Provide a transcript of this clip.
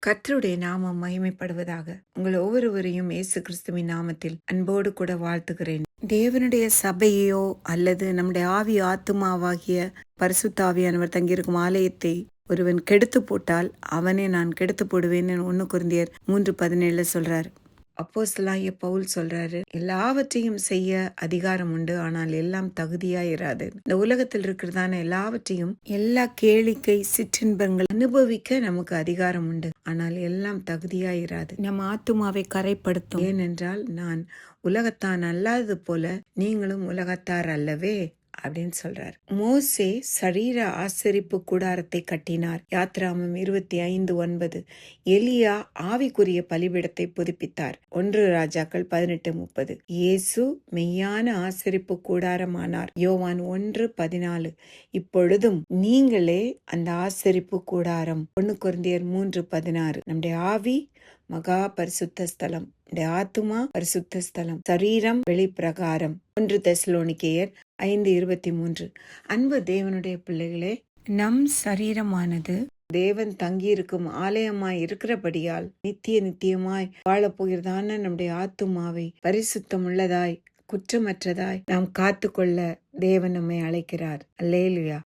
கர்த்தருடைய நாமம் மகிமைப்படுவதாக. உங்கள் ஒவ்வொருவரையும் இயேசு கிறிஸ்துவின் நாமத்தில் அன்போடு கூட வாழ்த்துகிறேன். தேவனுடைய சபையோ அல்லது நம்முடைய ஆவி ஆத்துமாவாகிய பரிசுத்த ஆவியானவர் தங்கியிருக்கும் ஆலயத்தை ஒருவன் கெடுத்து போட்டால் அவனை நான் கெடுத்து போடுவேன். 1 கொரிந்தியர் 3:17 சொல்றாரு. அப்போஸ்தலனாகிய பவுல் சொல்றாரு, எல்லாவற்றையும் செய்ய அதிகாரம் உண்டு, ஆனால் எல்லாம் தகுதியாயிராது. இந்த உலகத்தில் இருக்கிறதான எல்லாவற்றையும், எல்லா கேளிக்கை சிற்றின்பங்கள் அனுபவிக்க நமக்கு அதிகாரம் உண்டு, ஆனால் எல்லாம் தகுதியாயிராது. நம்ம ஆத்துமாவை கரைப்படுத்தும். ஏனென்றால் நான் உலகத்தான் அல்லாதது போல நீங்களும் உலகத்தார் அல்லவே அப்படின்னு சொல்றார். மோசே சரீர ஆசரிப்பு கூடாரத்தை கட்டினார். யாத்ராமம் 25:9. எலியா ஆவிக்குரிய பலிபீடத்தை புதுப்பித்தார். 1 ராஜாக்கள் 18:30. இயேசு மெய்யான ஆசரிப்பு கூடாரமானார். யோவான் 1:14. இப்பொழுதும் நீங்களே அந்த ஆசரிப்பு கூடாரம். 1 கொரிந்தியர் 3:16. நம்முடைய ஆவி மகா பரிசுத்த ஸ்தலம், ஆத்துமா பரிசுத்த ஸ்தலம், சரீரம் வெளிப்பிரகாரம். 1 தெசலோனிக்கேயர் 5:23. அன்பு தேவனுடைய பிள்ளைகளே, நம் சரீரமானது தேவன் தங்கியிருக்கும் ஆலயமாய் இருக்கிறபடியால் நித்தியமாய் வாழப்போகிறதான நம்முடைய ஆத்துமாவை பரிசுத்தம் உள்ளதாய் குற்றமற்றதாய் நாம் காத்துக்கொள்ள தேவன் நம்மை அழைக்கிறார். அல்லேலூயா.